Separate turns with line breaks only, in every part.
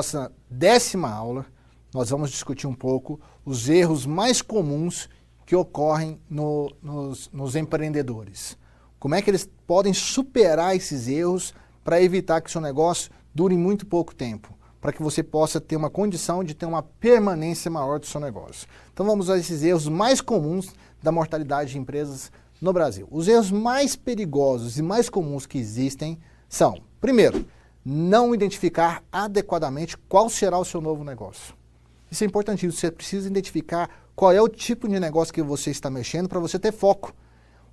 nossa 10ª aula, nós vamos discutir um pouco os erros mais comuns que ocorrem nos empreendedores. Como é que eles podem superar esses erros para evitar que seu negócio dure muito pouco tempo, para que você possa ter uma condição de ter uma permanência maior do seu negócio. Então vamos a esses erros mais comuns da mortalidade de empresas no Brasil. Os erros mais perigosos e mais comuns que existem são, primeiro, não identificar adequadamente qual será o seu novo negócio. Isso é importantíssimo, você precisa identificar qual é o tipo de negócio que você está mexendo para você ter foco.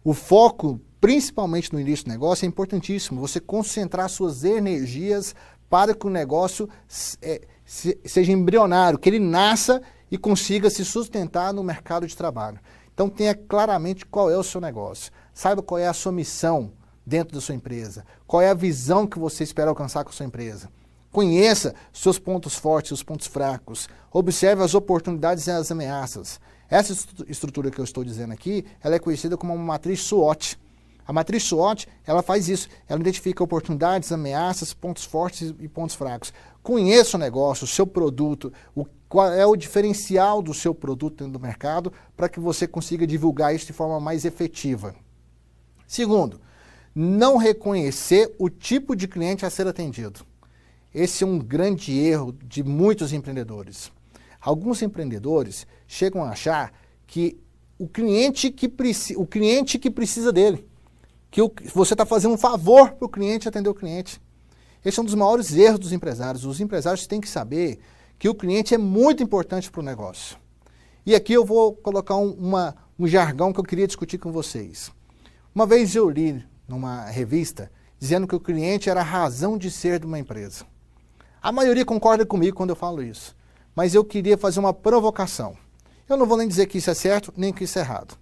O foco, principalmente no início do negócio, é importantíssimo. Você concentrar suas energias para que o negócio seja embrionário, que ele nasça e consiga se sustentar no mercado de trabalho. Então tenha claramente qual é o seu negócio. Saiba qual é a sua missão dentro da sua empresa. Qual é a visão que você espera alcançar com a sua empresa. Conheça seus pontos fortes, seus pontos fracos. Observe as oportunidades e as ameaças. Essa estrutura que eu estou dizendo aqui, ela é conhecida como uma matriz SWOT. A matriz SWOT, ela faz isso. Ela identifica oportunidades, ameaças, pontos fortes e pontos fracos. Conheça o negócio, o seu produto, qual é o diferencial do seu produto dentro do mercado para que você consiga divulgar isso de forma mais efetiva. Segundo, não reconhecer o tipo de cliente a ser atendido. Esse é um grande erro de muitos empreendedores. Alguns empreendedores chegam a achar que o cliente que precisa dele, que você está fazendo um favor para o cliente atender o cliente. Esse é um dos maiores erros dos empresários. Os empresários têm que saber que o cliente é muito importante para o negócio. E aqui eu vou colocar um jargão que eu queria discutir com vocês. Uma vez eu li numa revista dizendo que o cliente era a razão de ser de uma empresa. A maioria concorda comigo quando eu falo isso, mas eu queria fazer uma provocação. Eu não vou nem dizer que isso é certo, nem que isso é errado.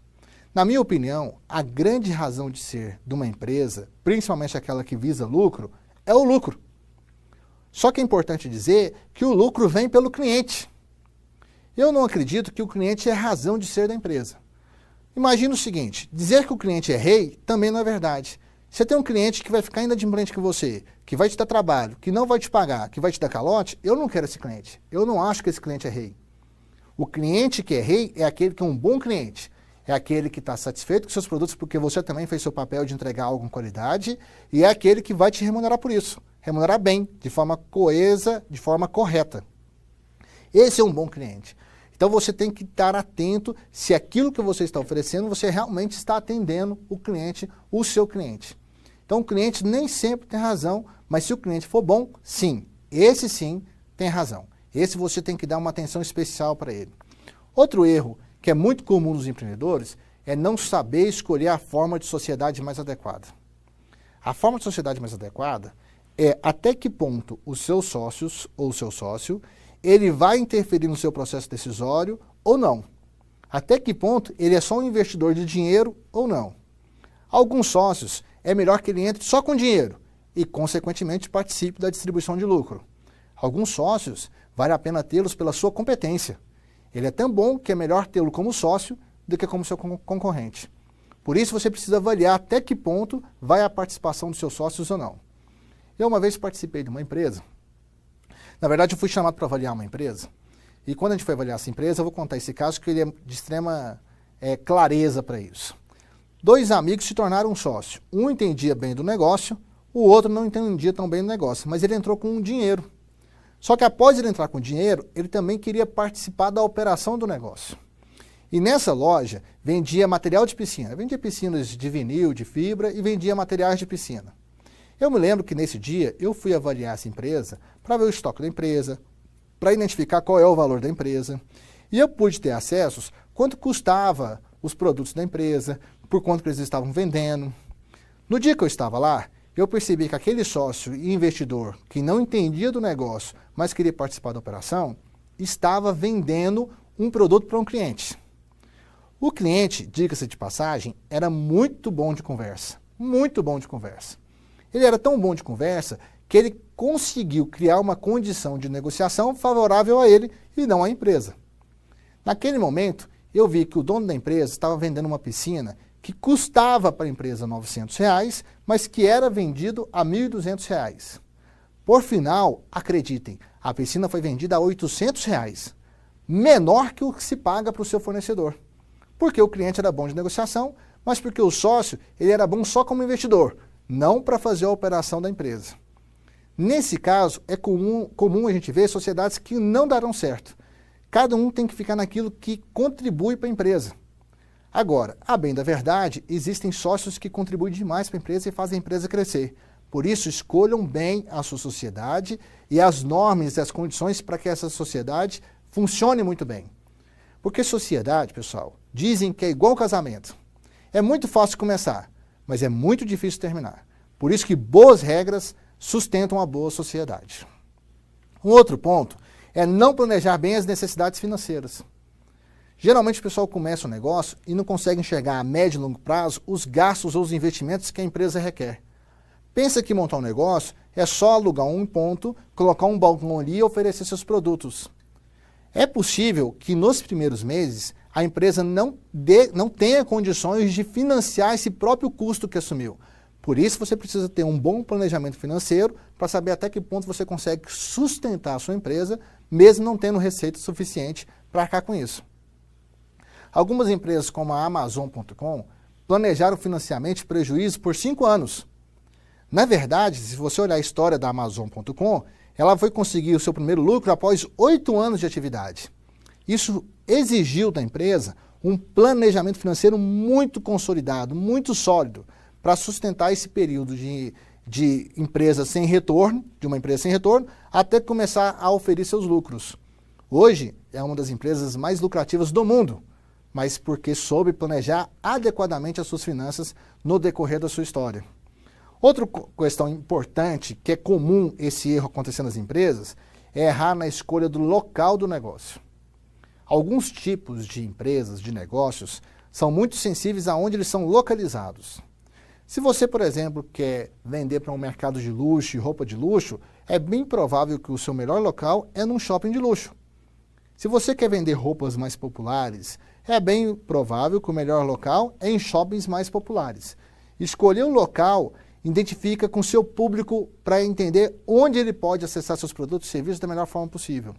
Na minha opinião, a grande razão de ser de uma empresa, principalmente aquela que visa lucro, é o lucro. Só que é importante dizer que o lucro vem pelo cliente. Eu não acredito que o cliente é a razão de ser da empresa. Imagina o seguinte, dizer que o cliente é rei também não é verdade. Você tem um cliente que vai ficar inadimplente com você, que vai te dar trabalho, que não vai te pagar, que vai te dar calote, eu não quero esse cliente. Eu não acho que esse cliente é rei. O cliente que é rei é aquele que é um bom cliente. É aquele que está satisfeito com seus produtos porque você também fez seu papel de entregar algo com qualidade e é aquele que vai te remunerar por isso. Remunerar bem, de forma coesa, de forma correta. Esse é um bom cliente. Então você tem que estar atento se aquilo que você está oferecendo, você realmente está atendendo o cliente, o seu cliente. Então o cliente nem sempre tem razão, mas se o cliente for bom, sim, esse sim tem razão. Esse você tem que dar uma atenção especial para ele. Outro erro que é muito comum nos empreendedores é não saber escolher a forma de sociedade mais adequada. A forma de sociedade mais adequada é até que ponto os seus sócios ou o seu sócio ele vai interferir no seu processo decisório ou não. Até que ponto ele é só um investidor de dinheiro ou não. Alguns sócios é melhor que ele entre só com dinheiro e, consequentemente, participe da distribuição de lucro. Alguns sócios vale a pena tê-los pela sua competência. Ele é tão bom que é melhor tê-lo como sócio do que como seu concorrente. Por isso você precisa avaliar até que ponto vai a participação dos seus sócios ou não. Eu uma vez participei de uma empresa. Na verdade, eu fui chamado para avaliar uma empresa. E quando a gente foi avaliar essa empresa, eu vou contar esse caso que ele é de extrema clareza para isso. 2 amigos se tornaram um sócio. Um entendia bem do negócio, o outro não entendia tão bem do negócio, mas ele entrou com dinheiro. Só que após ele entrar com dinheiro, ele também queria participar da operação do negócio. E nessa loja, vendia material de piscina. Vendia piscinas de vinil, de fibra e vendia materiais de piscina. Eu me lembro que nesse dia eu fui avaliar essa empresa para ver o estoque da empresa, para identificar qual é o valor da empresa. E eu pude ter acessos quanto custava os produtos da empresa, por quanto que eles estavam vendendo. No dia que eu estava lá, eu percebi que aquele sócio e investidor que não entendia do negócio, mas queria participar da operação, estava vendendo um produto para um cliente. O cliente, diga-se de passagem, era muito bom de conversa. Muito bom de conversa. Ele era tão bom de conversa que ele conseguiu criar uma condição de negociação favorável a ele e não à empresa. Naquele momento, eu vi que o dono da empresa estava vendendo uma piscina que custava para a empresa R$ 900, mas que era vendido a R$ 1.200. Por final, acreditem, a piscina foi vendida a R$800, menor que o que se paga para o seu fornecedor. Porque o cliente era bom de negociação, mas porque o sócio ele era bom só como investidor, não para fazer a operação da empresa. Nesse caso, é comum a gente ver sociedades que não darão certo. Cada um tem que ficar naquilo que contribui para a empresa. Agora, a bem da verdade, existem sócios que contribuem demais para a empresa e fazem a empresa crescer. Por isso, escolham bem a sua sociedade e as normas e as condições para que essa sociedade funcione muito bem. Porque sociedade, pessoal, dizem que é igual casamento. É muito fácil começar, mas é muito difícil terminar. Por isso que boas regras sustentam a boa sociedade. Um outro ponto é não planejar bem as necessidades financeiras. Geralmente o pessoal começa um negócio e não consegue enxergar a médio e longo prazo os gastos ou os investimentos que a empresa requer. Pensa que montar um negócio é só alugar um ponto, colocar um balcão ali e oferecer seus produtos. É possível que nos primeiros meses a empresa não tenha condições de financiar esse próprio custo que assumiu. Por isso você precisa ter um bom planejamento financeiro para saber até que ponto você consegue sustentar a sua empresa, mesmo não tendo receita suficiente para arcar com isso. Algumas empresas como a Amazon.com planejaram financiamento e prejuízo por 5 anos. Na verdade, se você olhar a história da Amazon.com, ela foi conseguir o seu primeiro lucro após 8 anos de atividade. Isso exigiu da empresa um planejamento financeiro muito consolidado, muito sólido, para sustentar esse período de empresa sem retorno, até começar a oferir seus lucros. Hoje é uma das empresas mais lucrativas do mundo, mas porque soube planejar adequadamente as suas finanças no decorrer da sua história. Outra questão importante, que é comum esse erro acontecer nas empresas, é errar na escolha do local do negócio. Alguns tipos de empresas, de negócios, são muito sensíveis aonde eles são localizados. Se você, por exemplo, quer vender para um mercado de luxo e roupa de luxo, é bem provável que o seu melhor local é num shopping de luxo. Se você quer vender roupas mais populares, é bem provável que o melhor local é em shoppings mais populares. Escolher o local identifica com o seu público para entender onde ele pode acessar seus produtos e serviços da melhor forma possível.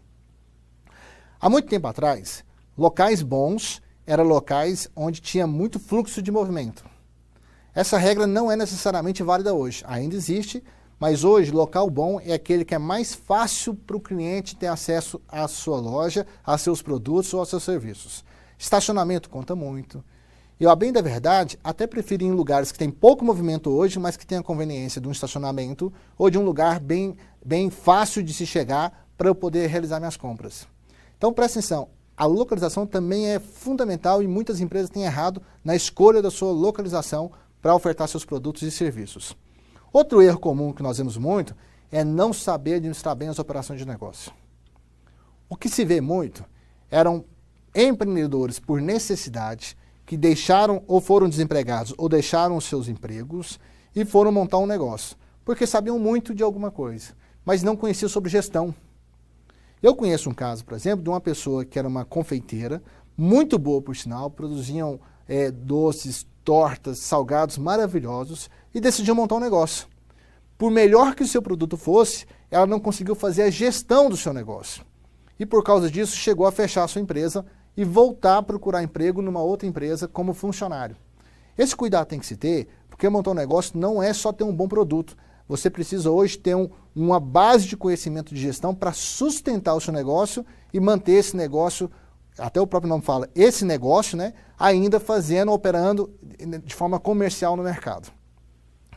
Há muito tempo atrás, locais bons eram locais onde tinha muito fluxo de movimento. Essa regra não é necessariamente válida hoje, ainda existe, mas hoje local bom é aquele que é mais fácil para o cliente ter acesso à sua loja, a seus produtos ou aos seus serviços. Estacionamento conta muito. Eu, a bem da verdade, até prefiro ir em lugares que tem pouco movimento hoje, mas que tem a conveniência de um estacionamento ou de um lugar bem fácil de se chegar para eu poder realizar minhas compras. Então, presta atenção, a localização também é fundamental e muitas empresas têm errado na escolha da sua localização para ofertar seus produtos e serviços. Outro erro comum que nós vemos muito é não saber administrar bem as operações de negócio. O que se vê muito eram empreendedores por necessidade que deixaram ou foram desempregados ou deixaram os seus empregos e foram montar um negócio, porque sabiam muito de alguma coisa, mas não conheciam sobre gestão. Eu conheço um caso, por exemplo, de uma pessoa que era uma confeiteira, muito boa por sinal, produziam doces, tortas, salgados maravilhosos e decidiu montar um negócio. Por melhor que o seu produto fosse, ela não conseguiu fazer a gestão do seu negócio. E por causa disso chegou a fechar a sua empresa e voltar a procurar emprego numa outra empresa como funcionário. Esse cuidado tem que se ter, porque montar um negócio não é só ter um bom produto. Você precisa hoje ter uma base de conhecimento de gestão para sustentar o seu negócio e manter esse negócio, até o próprio nome fala, esse negócio, né, ainda operando de forma comercial no mercado.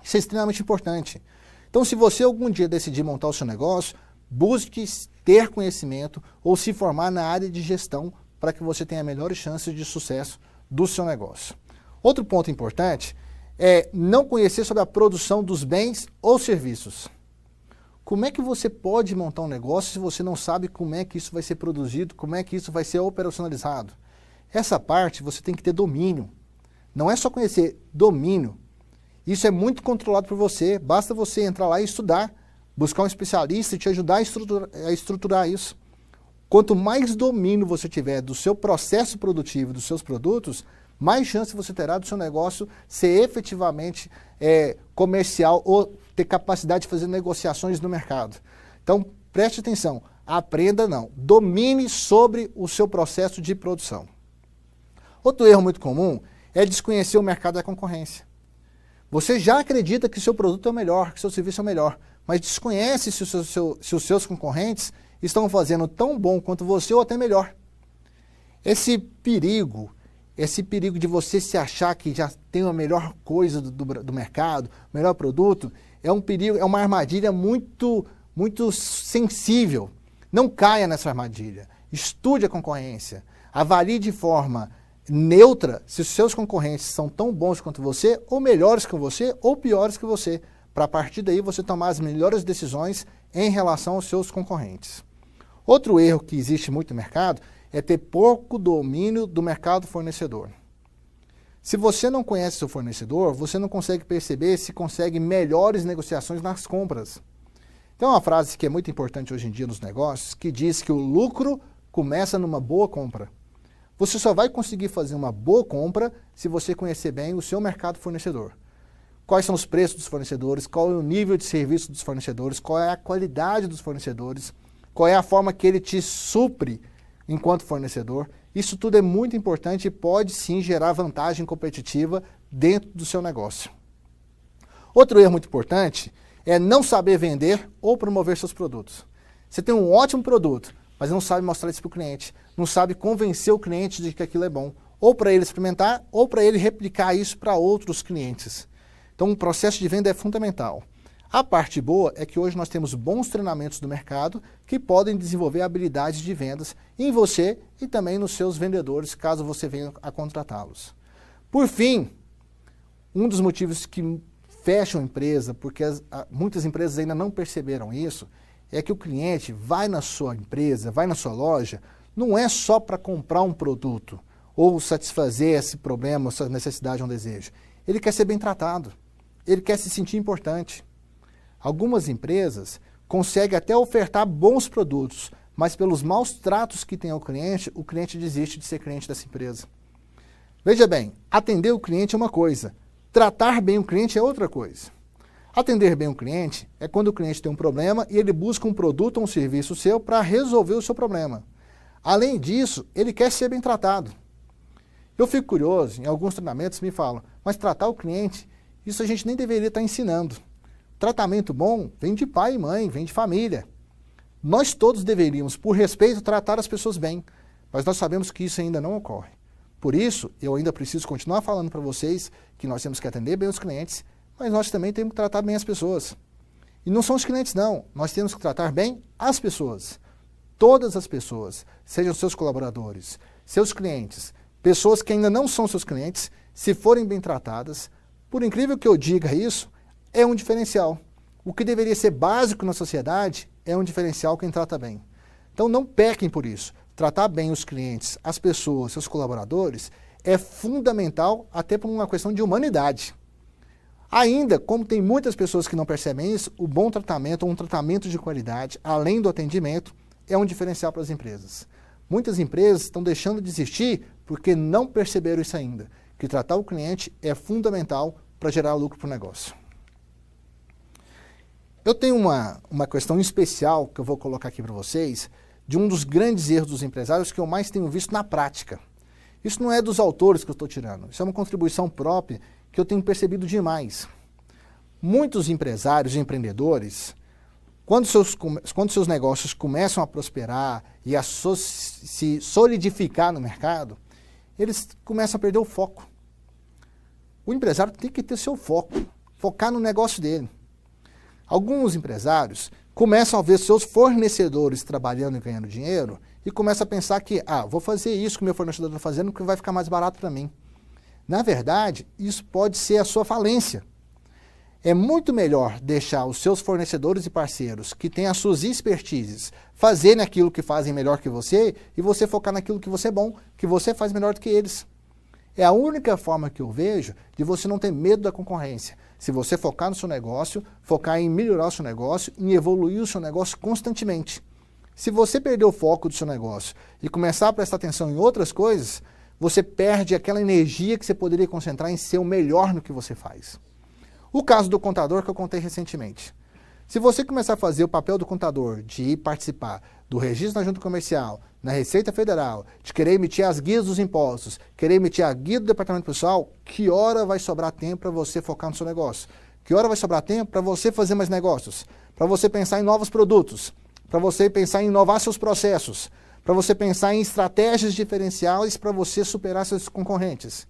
Isso é extremamente importante. Então, se você algum dia decidir montar o seu negócio, busque ter conhecimento ou se formar na área de gestão para que você tenha melhores chances de sucesso do seu negócio. Outro ponto importante é não conhecer sobre a produção dos bens ou serviços. Como é que você pode montar um negócio se você não sabe como é que isso vai ser produzido, como é que isso vai ser operacionalizado? Essa parte você tem que ter domínio. Não é só conhecer, domínio. Isso é muito controlado por você, basta você entrar lá e estudar, buscar um especialista e te ajudar a estruturar isso. Quanto mais domínio você tiver do seu processo produtivo, dos seus produtos, mais chance você terá do seu negócio ser efetivamente comercial ou ter capacidade de fazer negociações no mercado. Então, preste atenção, aprenda não, domine sobre o seu processo de produção. Outro erro muito comum é desconhecer o mercado da concorrência. Você já acredita que seu produto é o melhor, que seu serviço é o melhor, mas desconhece se os seus concorrentes estão fazendo tão bom quanto você ou até melhor. Esse perigo de você se achar que já tem a melhor coisa do mercado, o melhor produto, é um perigo, é uma armadilha muito sensível. Não caia nessa armadilha. Estude a concorrência. Avalie de forma neutra se os seus concorrentes são tão bons quanto você, ou melhores que você, ou piores que você, para a partir daí você tomar as melhores decisões em relação aos seus concorrentes. Outro erro que existe muito no mercado é ter pouco domínio do mercado fornecedor. Se você não conhece seu fornecedor, você não consegue perceber se consegue melhores negociações nas compras. Tem uma frase que é muito importante hoje em dia nos negócios, que diz que o lucro começa numa boa compra. Você só vai conseguir fazer uma boa compra se você conhecer bem o seu mercado fornecedor. Quais são os preços dos fornecedores, qual é o nível de serviço dos fornecedores, qual é a qualidade dos fornecedores, qual é a forma que ele te supre enquanto fornecedor. Isso tudo é muito importante e pode sim gerar vantagem competitiva dentro do seu negócio. Outro erro muito importante é não saber vender ou promover seus produtos. Você tem um ótimo produto, mas não sabe mostrar isso para o cliente, não sabe convencer o cliente de que aquilo é bom, ou para ele experimentar, ou para ele replicar isso para outros clientes. Então, o processo de venda é fundamental. A parte boa é que hoje nós temos bons treinamentos do mercado que podem desenvolver habilidades de vendas em você e também nos seus vendedores, caso você venha a contratá-los. Por fim, um dos motivos que fecham a empresa, porque muitas empresas ainda não perceberam isso, é que o cliente vai na sua empresa, vai na sua loja, não é só para comprar um produto ou satisfazer esse problema, essa necessidade ou um desejo. Ele quer ser bem tratado, ele quer se sentir importante. Algumas empresas conseguem até ofertar bons produtos, mas pelos maus tratos que tem ao cliente, o cliente desiste de ser cliente dessa empresa. Veja bem, atender o cliente é uma coisa, tratar bem o cliente é outra coisa. Atender bem o cliente é quando o cliente tem um problema e ele busca um produto ou um serviço seu para resolver o seu problema. Além disso, ele quer ser bem tratado. Eu fico curioso, em alguns treinamentos me falam, mas tratar o cliente, isso a gente nem deveria estar ensinando. Tratamento bom vem de pai e mãe, vem de família. Nós todos deveríamos, por respeito, tratar as pessoas bem, mas nós sabemos que isso ainda não ocorre. Por isso, eu ainda preciso continuar falando para vocês que nós temos que atender bem os clientes, mas nós também temos que tratar bem as pessoas. E não são os clientes não, nós temos que tratar bem as pessoas. Todas as pessoas, sejam seus colaboradores, seus clientes, pessoas que ainda não são seus clientes, se forem bem tratadas, por incrível que eu diga isso, é um diferencial. O que deveria ser básico na sociedade é um diferencial quem trata bem. Então não pequem por isso. Tratar bem os clientes, as pessoas, seus colaboradores, é fundamental até por uma questão de humanidade. Ainda, como tem muitas pessoas que não percebem isso, o bom tratamento, ou um tratamento de qualidade, além do atendimento, é um diferencial para as empresas. Muitas empresas estão deixando de existir porque não perceberam isso ainda, que tratar o cliente é fundamental para gerar lucro para o negócio. Eu tenho uma questão especial que eu vou colocar aqui para vocês, de um dos grandes erros dos empresários que eu mais tenho visto na prática. Isso não é dos autores que eu estou tirando, isso é uma contribuição própria que eu tenho percebido demais. Muitos empresários e empreendedores, quando seus negócios começam a prosperar e a se solidificar no mercado, eles começam a perder o foco. O empresário tem que ter seu foco, focar no negócio dele. Alguns empresários começam a ver seus fornecedores trabalhando e ganhando dinheiro e começam a pensar que, vou fazer isso que o meu fornecedor está fazendo porque vai ficar mais barato para mim. Na verdade, isso pode ser a sua falência. É muito melhor deixar os seus fornecedores e parceiros que têm as suas expertises fazerem aquilo que fazem melhor que você e você focar naquilo que você é bom, que você faz melhor do que eles. É a única forma que eu vejo de você não ter medo da concorrência. Se você focar no seu negócio, focar em melhorar o seu negócio, em evoluir o seu negócio constantemente. Se você perder o foco do seu negócio e começar a prestar atenção em outras coisas, você perde aquela energia que você poderia concentrar em ser o melhor no que você faz. O caso do contador que eu contei recentemente. Se você começar a fazer o papel do contador, de ir participar do registro na junta comercial, na Receita Federal, de querer emitir as guias dos impostos, querer emitir a guia do departamento pessoal, que hora vai sobrar tempo para você focar no seu negócio? Que hora vai sobrar tempo para você fazer mais negócios? Para você pensar em novos produtos? Para você pensar em inovar seus processos? Para você pensar em estratégias diferenciais para você superar seus concorrentes?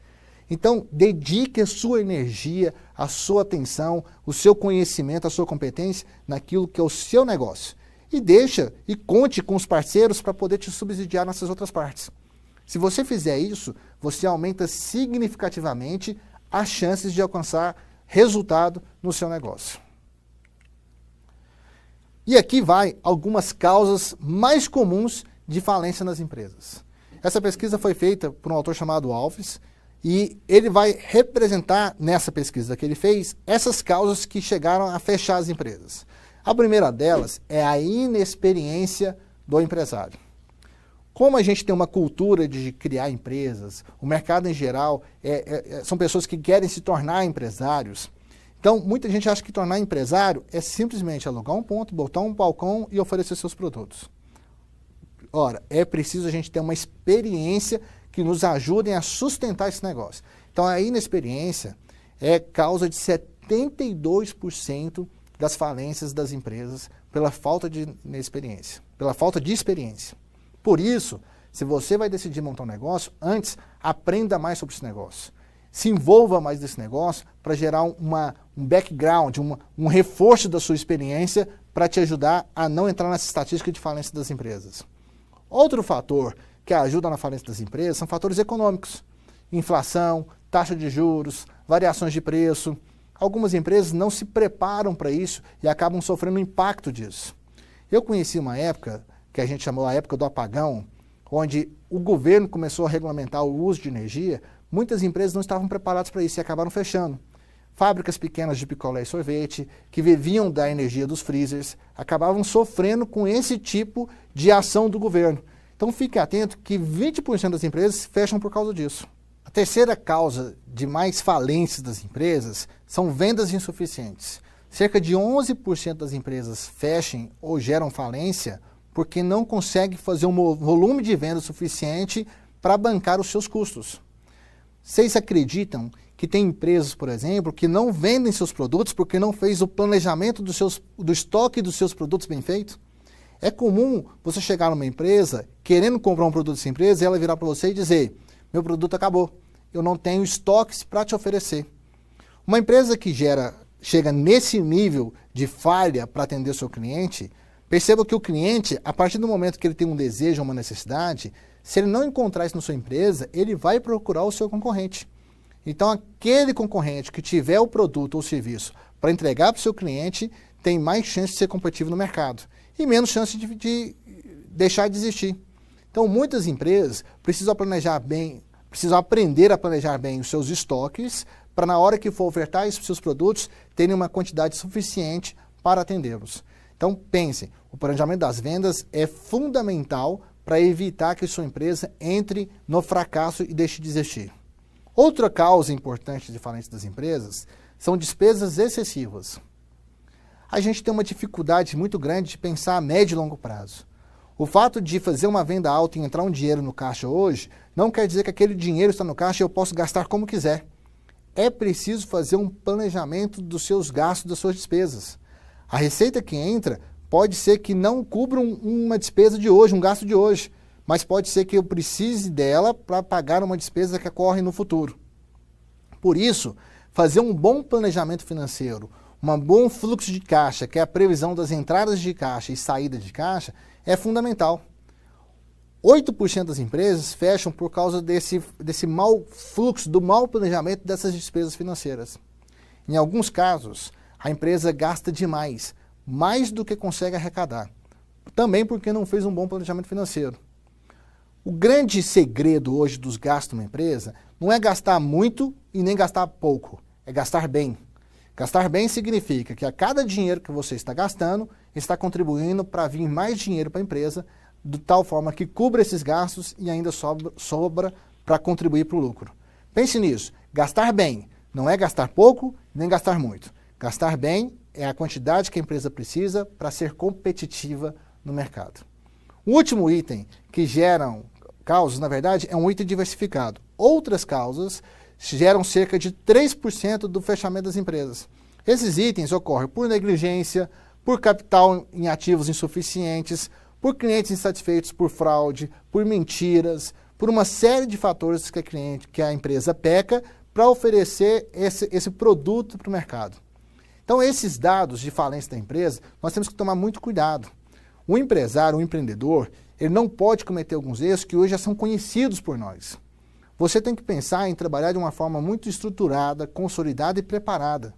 Então, dedique a sua energia, a sua atenção, o seu conhecimento, a sua competência naquilo que é o seu negócio. E deixa e conte com os parceiros para poder te subsidiar nessas outras partes. Se você fizer isso, você aumenta significativamente as chances de alcançar resultado no seu negócio. E aqui vai algumas causas mais comuns de falência nas empresas. Essa pesquisa foi feita por um autor chamado Alves, e ele vai representar, nessa pesquisa que ele fez, essas causas que chegaram a fechar as empresas. A primeira delas é a inexperiência do empresário. Como a gente tem uma cultura de criar empresas, o mercado em geral são pessoas que querem se tornar empresários. Então, muita gente acha que tornar empresário é simplesmente alugar um ponto, botar um balcão e oferecer seus produtos. Ora, é preciso a gente ter uma experiência que nos ajudem a sustentar esse negócio. Então, a inexperiência é causa de 72% das falências das empresas pela falta de experiência, pela falta de experiência. Por isso, se você vai decidir montar um negócio, antes aprenda mais sobre esse negócio. Se envolva mais nesse negócio para gerar um background, um reforço da sua experiência para te ajudar a não entrar nessa estatística de falência das empresas. Outro fator que ajuda na falência das empresas são fatores econômicos. Inflação, taxa de juros, variações de preço. Algumas empresas não se preparam para isso e acabam sofrendo o impacto disso. Eu conheci uma época, que a gente chamou a época do apagão, onde o governo começou a regulamentar o uso de energia, muitas empresas não estavam preparadas para isso e acabaram fechando. Fábricas pequenas de picolé e sorvete, que viviam da energia dos freezers, acabavam sofrendo com esse tipo de ação do governo. Então fique atento que 20% das empresas fecham por causa disso. A terceira causa de mais falências das empresas são vendas insuficientes. Cerca de 11% das empresas fecham ou geram falência porque não conseguem fazer um volume de venda suficiente para bancar os seus custos. Vocês acreditam que tem empresas, por exemplo, que não vendem seus produtos porque não fez o planejamento do estoque dos seus produtos bem feito? É comum você chegar numa empresa querendo comprar um produto dessa empresa e ela virar para você e dizer: meu produto acabou, eu não tenho estoques para te oferecer. Uma empresa que chega nesse nível de falha para atender o seu cliente, perceba que o cliente, a partir do momento que ele tem um desejo ou uma necessidade, se ele não encontrar isso na sua empresa, ele vai procurar o seu concorrente. Então, aquele concorrente que tiver o produto ou serviço para entregar para o seu cliente, tem mais chance de ser competitivo no mercado e menos chance de deixar de existir. Então, muitas empresas precisam planejar bem, precisam aprender a planejar bem os seus estoques para, na hora que for ofertar esses seus produtos, terem uma quantidade suficiente para atendê-los. Então, pense, o planejamento das vendas é fundamental para evitar que sua empresa entre no fracasso e deixe de existir. Outra causa importante de falência das empresas são despesas excessivas. A gente tem uma dificuldade muito grande de pensar a médio e longo prazo. O fato de fazer uma venda alta e entrar um dinheiro no caixa hoje, não quer dizer que aquele dinheiro está no caixa e eu posso gastar como quiser. É preciso fazer um planejamento dos seus gastos, das suas despesas. A receita que entra pode ser que não cubra uma despesa de hoje, um gasto de hoje, mas pode ser que eu precise dela para pagar uma despesa que ocorre no futuro. Por isso, fazer um bom planejamento financeiro, um bom fluxo de caixa, que é a previsão das entradas de caixa e saídas de caixa, é fundamental. 8% das empresas fecham por causa desse mau fluxo, do mau planejamento dessas despesas financeiras. Em alguns casos, a empresa gasta demais, mais do que consegue arrecadar, também porque não fez um bom planejamento financeiro. O grande segredo hoje dos gastos de uma empresa não é gastar muito e nem gastar pouco, é gastar bem. Gastar bem significa que a cada dinheiro que você está gastando, está contribuindo para vir mais dinheiro para a empresa, de tal forma que cubra esses gastos e ainda sobra para contribuir para o lucro. Pense nisso, gastar bem não é gastar pouco nem gastar muito. Gastar bem é a quantidade que a empresa precisa para ser competitiva no mercado. O último item que geram causas, na verdade, é um item diversificado. Outras causas geram cerca de 3% do fechamento das empresas. Esses itens ocorrem por negligência, por capital em ativos insuficientes, por clientes insatisfeitos por fraude, por mentiras, por uma série de fatores que a empresa peca para oferecer esse produto para o mercado. Então, esses dados de falência da empresa, nós temos que tomar muito cuidado. O empresário, o empreendedor, ele não pode cometer alguns erros que hoje já são conhecidos por nós. Você tem que pensar em trabalhar de uma forma muito estruturada, consolidada e preparada.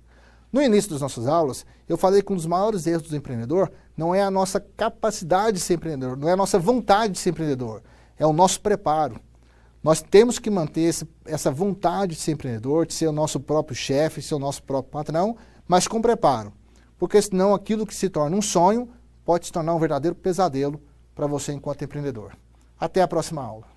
No início das nossas aulas, eu falei que um dos maiores erros do empreendedor não é a nossa capacidade de ser empreendedor, não é a nossa vontade de ser empreendedor, é o nosso preparo. Nós temos que manter essa vontade de ser empreendedor, de ser o nosso próprio chefe, ser o nosso próprio patrão, mas com preparo. Porque senão aquilo que se torna um sonho pode se tornar um verdadeiro pesadelo para você enquanto empreendedor. Até a próxima aula.